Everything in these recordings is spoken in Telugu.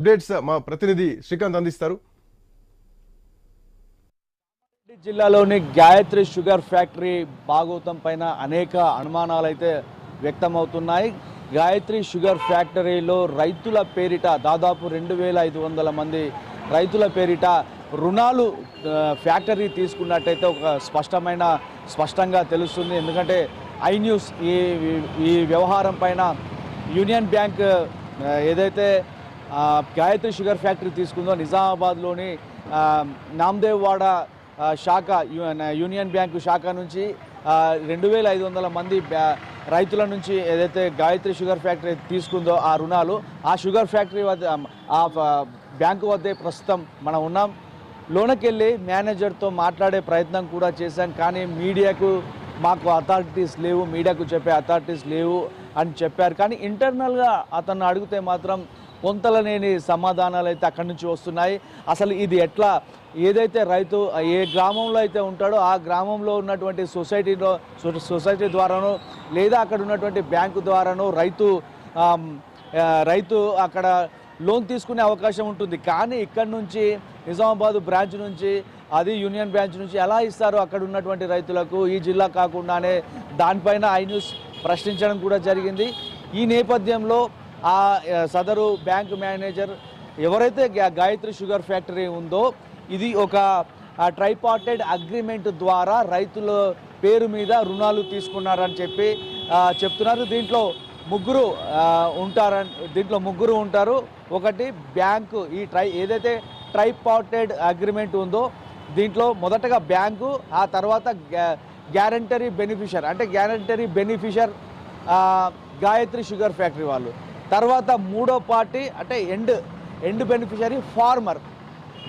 అప్డేట్స్ మా ప్రతినిధి శ్రీకాంత్ అందిస్తారు. జిల్లాలోని గాయత్రి షుగర్ ఫ్యాక్టరీ భాగోతం పైన అనేక అనుమానాలు అయితే వ్యక్తమవుతున్నాయి. గాయత్రి షుగర్ ఫ్యాక్టరీలో రైతుల పేరిట దాదాపు 2500 మంది రైతుల పేరిట రుణాలు ఫ్యాక్టరీ తీసుకున్నట్టయితే ఒక స్పష్టంగా తెలుస్తుంది. ఎందుకంటే ఐ న్యూస్ ఈ వ్యవహారం పైన యూనియన్ బ్యాంక్ ఏదైతే గాయత్రి షుగర్ ఫ్యాక్టరీ తీసుకుందో నిజామాబాద్లోని నామ్దేవ్ వాడ శాఖ యూనియన్ బ్యాంకు శాఖ నుంచి 2500 మంది రైతుల నుంచి ఏదైతే గాయత్రి షుగర్ ఫ్యాక్టరీ తీసుకుందో ఆ రుణాలు ఆ షుగర్ ఫ్యాక్టరీ వద్ద ఆ బ్యాంకు వద్దే ప్రస్తుతం మనం ఉన్నాం. లోనకెళ్ళి మేనేజర్తో మాట్లాడే ప్రయత్నం కూడా చేశాం. కానీ మీడియాకు మాకు అథారిటీస్ లేవు, మీడియాకు చెప్పే అథారిటీస్ లేవు అని చెప్పారు. కానీ ఇంటర్నల్గా అతను అడిగితే మాత్రం పొంతలనేని సమాధానాలు అయితే అక్కడి నుంచి వస్తున్నాయి. అసలు ఇది ఎట్లా, ఏదైతే రైతు ఏ గ్రామంలో అయితే ఉంటాడో ఆ గ్రామంలో ఉన్నటువంటి సొసైటీ ద్వారానో లేదా అక్కడ ఉన్నటువంటి బ్యాంకు ద్వారానో రైతు అక్కడ లోన్ తీసుకునే అవకాశం ఉంటుంది. కానీ ఇక్కడ నుంచి నిజామాబాద్ బ్రాంచ్ నుంచి అది యూనియన్ బ్రాంచ్ నుంచి ఎలా ఇస్తారు అక్కడ ఉన్నటువంటి రైతులకు, ఈ జిల్లా కాకుండానే దానిపైన ఐ న్యూస్ ప్రశ్నించడం కూడా జరిగింది. ఈ నేపథ్యంలో ఆ సదరు బ్యాంకు మేనేజర్ ఎవరైతే గాయత్రి షుగర్ ఫ్యాక్టరీ ఉందో ఇది ఒక ట్రైపార్టెడ్ అగ్రిమెంట్ ద్వారా రైతుల పేరు మీద రుణాలు తీసుకున్నారని చెప్తున్నారు. దీంట్లో ముగ్గురు ఉంటారు. ఒకటి బ్యాంకు ఏదైతే ట్రైపార్టెడ్ అగ్రిమెంట్ ఉందో దీంట్లో మొదటగా బ్యాంకు, ఆ తర్వాత గ్యారంటరీ బెనిఫిషియర్ గాయత్రి షుగర్ ఫ్యాక్టరీ వాళ్ళు, తర్వాత మూడో పార్టీ అంటే ఎండ్ బెనిఫిషరీ ఫార్మర్.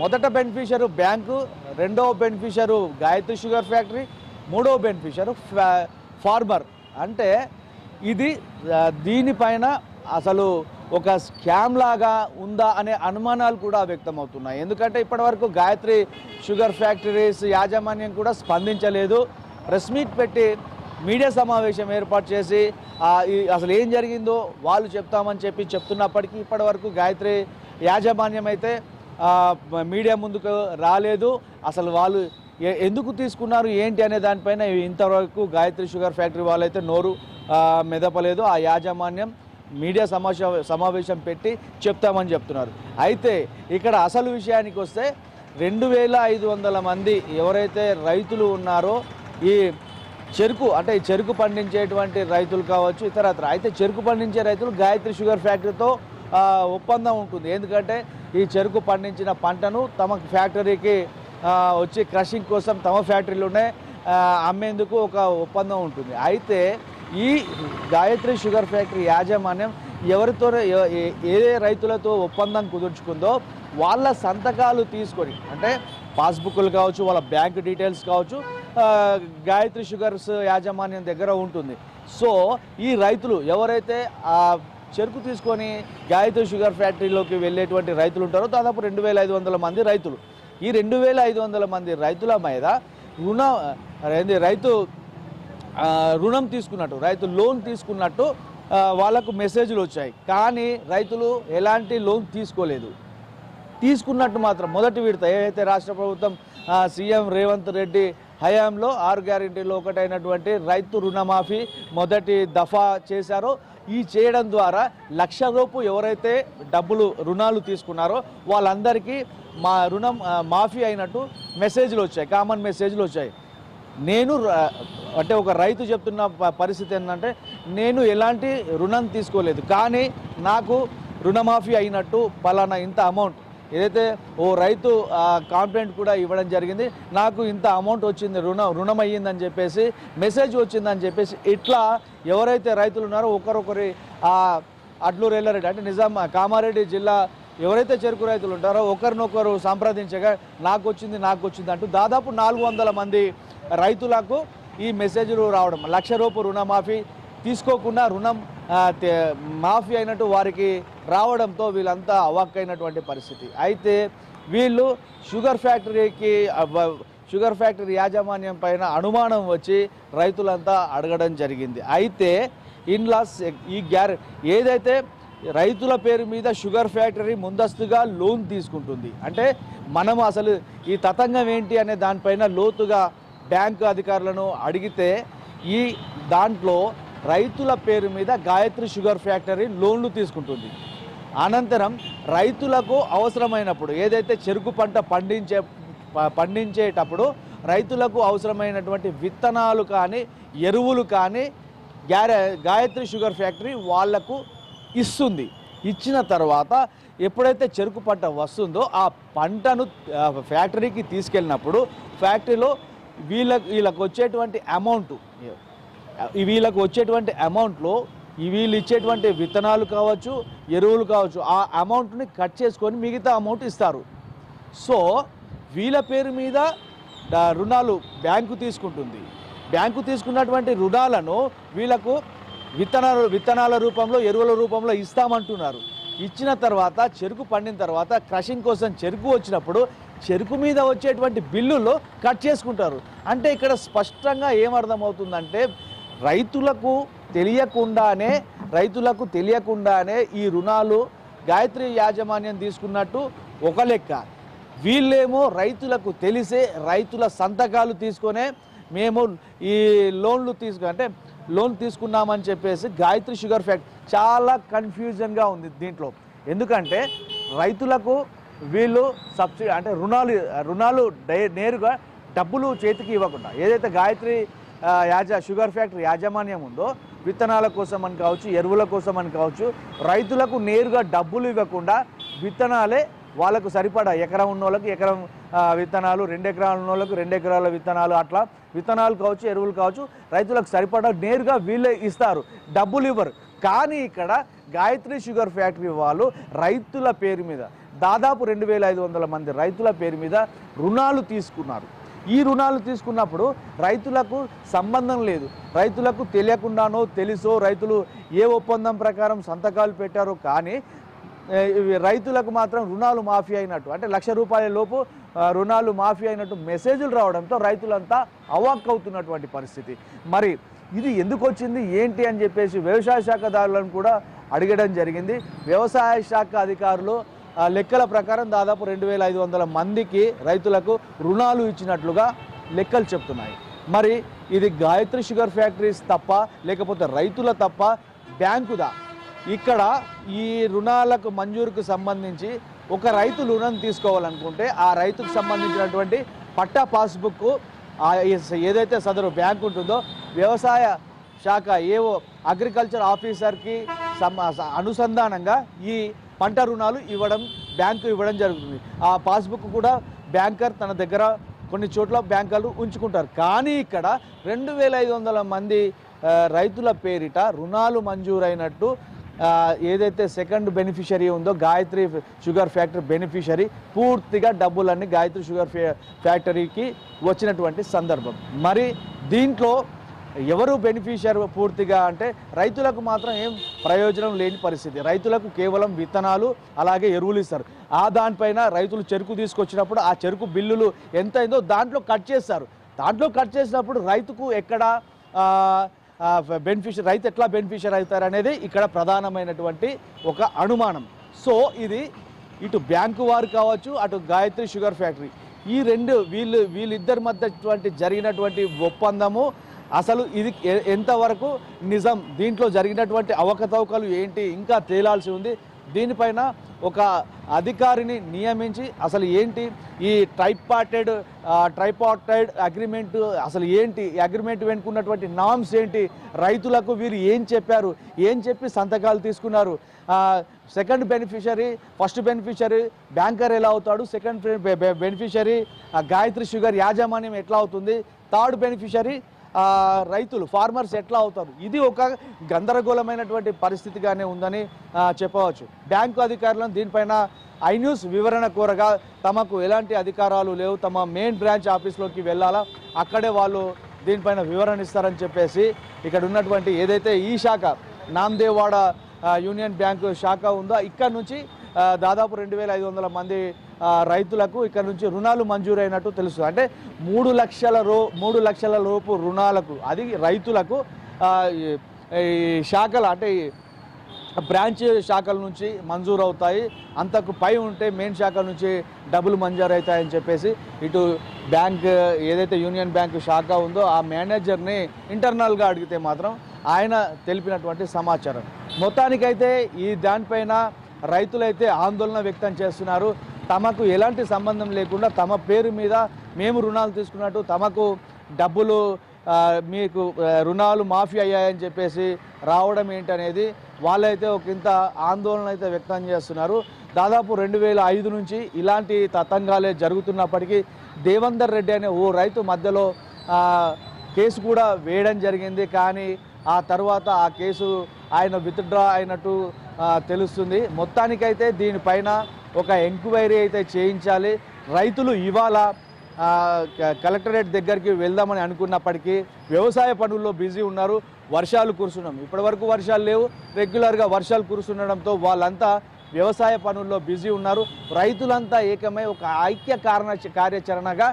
మొదట బెనిఫిషరు బ్యాంకు, రెండవ బెనిఫిషరు గాయత్రి షుగర్ ఫ్యాక్టరీ, మూడవ బెనిఫిషరు ఫార్మర్. అంటే ఇది దీనిపైన అసలు ఒక స్కామ్ లాగా ఉందా అనే అనుమానాలు కూడా వ్యక్తమవుతున్నాయి. ఎందుకంటే ఇప్పటివరకు గాయత్రి షుగర్ ఫ్యాక్టరీస్ యాజమాన్యం కూడా స్పందించలేదు. ప్రెస్ మీట్ పెట్టి మీడియా సమావేశం ఏర్పాటు చేసి అసలు ఏం జరిగిందో వాళ్ళు చెప్తామని చెప్తున్నప్పటికీ ఇప్పటివరకు గాయత్రి యాజమాన్యం అయితే మీడియా ముందుకు రాలేదు. అసలు వాళ్ళు ఎందుకు తీసుకున్నారు ఏంటి అనే దానిపైన ఇంతవరకు గాయత్రి షుగర్ ఫ్యాక్టరీ వాళ్ళైతే నోరు మెదపలేదు. ఆ యాజమాన్యం మీడియా సమావేశం పెట్టి చెప్తామని చెప్తున్నారు. అయితే ఇక్కడ అసలు విషయానికి వస్తే 2500 మంది ఎవరైతే రైతులు ఉన్నారో ఈ చెరుకు పండించేటువంటి రైతులు కావచ్చు, ఇతరత్ర. అయితే చెరుకు పండించే రైతులు గాయత్రి షుగర్ ఫ్యాక్టరీతో ఒప్పందం ఉంటుంది. ఎందుకంటే ఈ చెరుకు పండించిన పంటను తమ ఫ్యాక్టరీకి వచ్చి క్రషింగ్ కోసం తమ ఫ్యాక్టరీలోనే అమ్మేందుకు ఒక ఒప్పందం ఉంటుంది. అయితే ఈ గాయత్రి షుగర్ ఫ్యాక్టరీ యాజమాన్యం ఎవరితో ఏ రైతులతో ఒప్పందం కుదుర్చుకుందో వాళ్ళ సంతకాలు తీసుకొని, అంటే పాస్బుక్లు కావచ్చు, వాళ్ళ బ్యాంక్ డీటెయిల్స్ కావచ్చు, గాయత్రి షుగర్స్ యాజమాన్యం దగ్గర ఉంటుంది. సో ఈ రైతులు ఎవరైతే చెరుకు తీసుకొని గాయత్రి షుగర్ ఫ్యాక్టరీలోకి వెళ్ళేటువంటి రైతులు ఉంటారో దాదాపు 2500 మంది రైతులు. ఈ 2500 మంది రైతుల మీద రుణం తీసుకున్నట్టు, రైతు లోన్ తీసుకున్నట్టు వాళ్ళకు మెసేజ్లు వచ్చాయి. కానీ రైతులు ఎలాంటి లోన్ తీసుకోలేదు. తీసుకున్నట్టు మాత్రం మొదటి విడత ఏదైతే రాష్ట్ర ప్రభుత్వం సీఎం రేవంత్ రెడ్డి హయాంలో 6 గ్యారెంటీలో ఒకటైనటువంటి రైతు రుణమాఫీ మొదటి దఫా చేశారో, ఈ చేయడం ద్వారా 1,00,000 రూపు ఎవరైతే రుణాలు తీసుకున్నారో వాళ్ళందరికీ మా రుణం మాఫీ అయినట్టు మెసేజ్లు వచ్చాయి, కామన్ మెసేజ్లు వచ్చాయి. నేను అంటే ఒక రైతు చెప్తున్న పరిస్థితి ఏంటంటే, నేను ఎలాంటి రుణం తీసుకోలేదు కానీ నాకు రుణమాఫీ అయినట్టు పలానా ఇంత అమౌంట్, ఏదైతే ఓ రైతు కాంప్లైంట్ కూడా ఇవ్వడం జరిగింది, నాకు ఇంత అమౌంట్ వచ్చింది, రుణం అయ్యిందని చెప్పేసి మెసేజ్ వచ్చిందని చెప్పేసి ఇట్లా ఎవరైతే రైతులు ఉన్నారో ఒకరొకరి అడ్లూరు ఎల్లారెడ్డి అంటే కామారెడ్డి జిల్లా ఎవరైతే చెరుకు రైతులు ఉంటారో ఒకరినొకరు సంప్రదించగా నాకు వచ్చింది అంటూ దాదాపు 400 మంది రైతులకు ఈ మెసేజ్లు రావడం, 1,00,000 రూపు రుణమాఫీ తీసుకోకుండా రుణం మాఫీ అయినట్టు వారికి రావడంతో వీళ్ళంతా అవాక్కైనటువంటి పరిస్థితి. అయితే వీళ్ళు షుగర్ ఫ్యాక్టరీ యాజమాన్యం పైన అనుమానం వచ్చి రైతులంతా అడగడం జరిగింది. అయితే ఇన్లాస్ ఏదైతే రైతుల పేరు మీద షుగర్ ఫ్యాక్టరీ ముందస్తుగా లోన్ తీసుకుంటుంది. అంటే మనం అసలు ఈ తతంగం ఏంటి అనే దానిపైన లోతుగా బ్యాంకు అధికారులను అడిగితే ఈ దాంట్లో రైతుల పేరు మీద గాయత్రి షుగర్ ఫ్యాక్టరీ లోన్లు తీసుకుంటుంది. అనంతరం రైతులకు అవసరమైనప్పుడు ఏదైతే చెరుకు పంట పండించేటప్పుడు రైతులకు అవసరమైనటువంటి విత్తనాలు కానీ ఎరువులు కానీ గాయత్రి షుగర్ ఫ్యాక్టరీ వాళ్లకు ఇస్తుంది. ఇచ్చిన తర్వాత ఎప్పుడైతే చెరుకు పంట వస్తుందో ఆ పంటను ఫ్యాక్టరీకి తీసుకెళ్ళినప్పుడు ఫ్యాక్టరీలో వీళ్ళకు వచ్చేటువంటి అమౌంట్లో వీళ్ళు ఇచ్చేటువంటి విత్తనాలు కావచ్చు, ఎరువులు కావచ్చు, ఆ అమౌంట్ని కట్ చేసుకొని మిగతా అమౌంట్ ఇస్తారు. సో వీళ్ళ పేరు మీద రుణాలు బ్యాంకు తీసుకుంటుంది. బ్యాంకు తీసుకున్నటువంటి రుణాలను వీళ్ళకు విత్తనాల రూపంలో, ఎరువుల రూపంలో ఇస్తామంటున్నారు. ఇచ్చిన తర్వాత చెరుకు పండిన తర్వాత క్రషింగ్ కోసం చెరుకు వచ్చినప్పుడు చెరుకు మీద వచ్చేటువంటి బిల్లులు కట్ చేసుకుంటారు. అంటే ఇక్కడ స్పష్టంగా ఏమర్థమవుతుందంటే రైతులకు తెలియకుండానే ఈ రుణాలు గాయత్రి యాజమాన్యం తీసుకున్నట్టు ఒక లెక్క. వీళ్ళేమో రైతులకు తెలిసే రైతుల సంతకాలు తీసుకొనే మేము ఈ లోన్ తీసుకున్నామని చెప్పేసి గాయత్రి షుగర్ ఫ్యాక్టరీ చాలా కన్ఫ్యూజన్గా ఉంది దీంట్లో. ఎందుకంటే రైతులకు వీళ్ళు సబ్సిడీ అంటే రుణాలు నేరుగా డబ్బులు చేతికి ఇవ్వకుండా ఏదైతే గాయత్రి షుగర్ ఫ్యాక్టరీ యాజమాన్యం ఉందో విత్తనాల కోసం అని కావచ్చు, ఎరువుల కోసం అని కావచ్చు, రైతులకు నేరుగా డబ్బులు ఇవ్వకుండా విత్తనాలే వాళ్ళకు సరిపడా ఎకరం ఉన్న వాళ్ళకి ఎకరం విత్తనాలు, 2 ఎకరాలు ఉన్న వాళ్ళకు 2 ఎకరాల విత్తనాలు, అట్లా విత్తనాలు కావచ్చు, ఎరువులు కావచ్చు, రైతులకు సరిపడా నేరుగా వీళ్ళే ఇస్తారు, డబ్బులు ఇవ్వరు. కానీ ఇక్కడ గాయత్రి షుగర్ ఫ్యాక్టరీ వాళ్ళు రైతుల పేరు మీద దాదాపు 2500 మంది రైతుల పేరు మీద రుణాలు తీసుకున్నారు. ఈ రుణాలు తీసుకున్నప్పుడు రైతులకు సంబంధం లేదు. రైతులకు తెలియకుండానో తెలుసో రైతులు ఏ ఒప్పందం ప్రకారం సంతకాలు పెట్టారో కానీ రైతులకు మాత్రం రుణాలు మాఫీ అయినట్టు, అంటే ₹1,00,000 లోపు రుణాలు మాఫీ అయినట్టు మెసేజ్లు రావడంతో రైతులంతా అవాక్కవుతున్నటువంటి పరిస్థితి. మరి ఇది ఎందుకు వచ్చింది ఏంటి అని చెప్పేసి వ్యవసాయ శాఖదారులను కూడా అడగడం జరిగింది. వ్యవసాయ శాఖ అధికారులు లెక్కల ప్రకారం దాదాపు 2500 మందికి రైతులకు రుణాలు ఇచ్చినట్లుగా లెక్కలు చెప్తున్నాయి. మరి ఇది గాయత్రి షుగర్ ఫ్యాక్టరీస్ తప్ప లేకపోతే రైతుల తప్ప బ్యాంకుదా? ఇక్కడ ఈ రుణాలకు మంజూరుకు సంబంధించి ఒక రైతు రుణం తీసుకోవాలనుకుంటే ఆ రైతుకు సంబంధించినటువంటి పట్టా పాస్బుక్ ఏదైతే సదరు బ్యాంకు ఉంటుందో వ్యవసాయ శాఖ అగ్రికల్చర్ ఆఫీసర్కి అనుసంధానంగా ఈ పంట రుణాలు బ్యాంకు ఇవ్వడం జరుగుతుంది. ఆ పాస్బుక్ కూడా బ్యాంకర్ తన దగ్గర కొన్ని చోట్ల బ్యాంకర్లు ఉంచుకుంటారు. కానీ ఇక్కడ 2500 మంది రైతుల పేరిట రుణాలు మంజూరైనట్టు ఏదైతే సెకండ్ బెనిఫిషరీ ఉందో గాయత్రి షుగర్ ఫ్యాక్టరీ బెనిఫిషరీ పూర్తిగా డబ్బులన్నీ గాయత్రి షుగర్ ఫ్యాక్టరీకి వచ్చినటువంటి సందర్భం. మరి దీంట్లో ఎవరు బెనిఫిషియర్ పూర్తిగా అంటే రైతులకు మాత్రం ఏం ప్రయోజనం లేని పరిస్థితి. రైతులకు కేవలం విత్తనాలు అలాగే ఎరువులు ఇస్తారు. దానిపైన రైతులు చెరుకు తీసుకొచ్చినప్పుడు ఆ చెరుకు బిల్లులు ఎంత అయిందో దాంట్లో కట్ చేస్తారు. దాంట్లో కట్ చేసినప్పుడు రైతుకు ఎక్కడ రైతు ఎట్లా బెనిఫిషియర్ అవుతారు అనేది ఇక్కడ ప్రధానమైనటువంటి ఒక అనుమానం. సో ఇది ఇటు బ్యాంకు వారు కావచ్చు, అటు గాయత్రి షుగర్ ఫ్యాక్టరీ ఈ వీళ్ళిద్దరి మధ్య జరిగినటువంటి ఒప్పందము అసలు ఇది ఎంతవరకు నిజం, దీంట్లో జరిగినటువంటి అవకతవకలు ఏంటి ఇంకా తేలాల్సి ఉంది. దీనిపైన ఒక అధికారిని నియమించి అసలు ఏంటి ఈ ట్రైపార్టైడ్ అగ్రిమెంట్ అసలు ఏంటి, ఈ అగ్రిమెంట్ వెనుకున్నటువంటి నామ్స్ ఏంటి, రైతులకు వీరు ఏం చెప్పారు, ఏం చెప్పి సంతకాలు తీసుకున్నారు, second beneficiary first beneficiary banker ఎలా అవుతాడు, సెకండ్ బెనిఫిషరీ గాయత్రి షుగర్ యాజమాన్యం ఎట్లా అవుతుంది, థర్డ్ బెనిఫిషరీ రైతులు ఫార్మర్స్ ఎట్లా అవుతారు, ఇది ఒక గందరగోళమైనటువంటి పరిస్థితిగానే ఉందని చెప్పవచ్చు. బ్యాంకు అధికారులను దీనిపైన ఐన్యూస్ వివరణ కోరగా తమకు ఎలాంటి అధికారాలు లేవు, తమ మెయిన్ బ్రాంచ్ ఆఫీస్లోకి వెళ్ళాలా, అక్కడే వాళ్ళు దీనిపైన వివరణ ఇస్తారని చెప్పేసి ఇక్కడ ఉన్నటువంటి ఏదైతే ఈ శాఖ నాందేవాడ యూనియన్ బ్యాంకు శాఖ ఉందో ఇక్కడ నుంచి దాదాపు 2500 మంది రైతులకు ఇక్కడ నుంచి రుణాలు మంజూరైనట్టు తెలుస్తుంది. అంటే 3 లక్షల లోపు రుణాలకు అది రైతులకు ఈ శాఖల అంటే బ్రాంచ్ శాఖల నుంచి మంజూరు అవుతాయి, అంతకు పై ఉంటే మెయిన్ శాఖల నుంచి డబ్బులు మంజూరు అవుతాయని చెప్పేసి ఇటు బ్యాంక్ ఏదైతే యూనియన్ బ్యాంక్ శాఖ ఉందో ఆ మేనేజర్ని ఇంటర్నల్గా అడిగితే మాత్రం ఆయన తెలిపినటువంటి సమాచారం. మొత్తానికైతే ఈ దానిపైన రైతులైతే ఆందోళన వ్యక్తం చేస్తున్నారు. తమకు ఎలాంటి సంబంధం లేకుండా తమ పేరు మీద మేము రుణాలు తీసుకున్నట్టు తమకు డబ్బులు మీకు రుణాలు మాఫీ అయ్యాయని చెప్పేసి రావడం ఏంటనేది వాళ్ళైతే ఒక ఇంత ఆందోళన అయితే వ్యక్తం చేస్తున్నారు. దాదాపు 2005 నుంచి ఇలాంటి తతంగాలే జరుగుతున్నప్పటికీ దేవేందర్ రెడ్డి అనే ఓ రైతు మధ్యలో కేసు కూడా వేయడం జరిగింది. కానీ ఆ తర్వాత ఆ కేసు ఆయన విత్డ్రా అయినట్టు తెలుస్తుంది. మొత్తానికైతే దీనిపైన ఒక ఎంక్వైరీ అయితే చేయించాలి. రైతులు ఇవాళ కలెక్టరేట్ దగ్గరికి వెళ్దామని అనుకున్నప్పటికీ వ్యవసాయ పనుల్లో బిజీ ఉన్నారు. వర్షాలు కురుస్తున్నాం, ఇప్పటివరకు వర్షాలు లేవు, రెగ్యులర్గా వర్షాలు కురుస్తుండడంతో వాళ్ళంతా వ్యవసాయ పనుల్లో బిజీ ఉన్నారు. రైతులంతా ఏకమై ఒక ఐక్య కార్యాచరణగా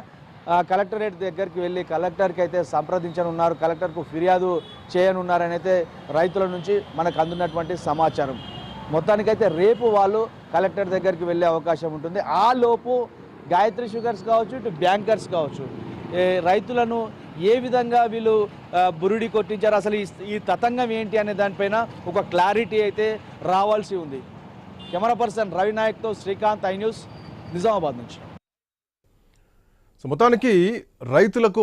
కలెక్టరేట్ దగ్గరికి వెళ్ళి కలెక్టర్కి అయితే సంప్రదించనున్నారు, కలెక్టర్కు ఫిర్యాదు చేయనున్నారని అయితే రైతుల నుంచి మనకు అందున్నటువంటి సమాచారం. మొత్తానికైతే రేపు వాళ్ళు కలెక్టర్ దగ్గరికి వెళ్ళే అవకాశం ఉంటుంది. ఆ లోపు గాయత్రి షుగర్స్ కావచ్చు, ఇటు బ్యాంకర్స్ కావచ్చు, రైతులను ఏ విధంగా వీళ్ళు బురుడి కొట్టించారు, అసలు ఈ తతంగం ఏంటి అనే దానిపైన ఒక క్లారిటీ అయితే రావాల్సి ఉంది. కెమెరా పర్సన్ రవి నాయక్తో శ్రీకాంత్, ఐ న్యూస్, నిజామాబాద్ నుంచి. సో మొత్తానికి రైతులకు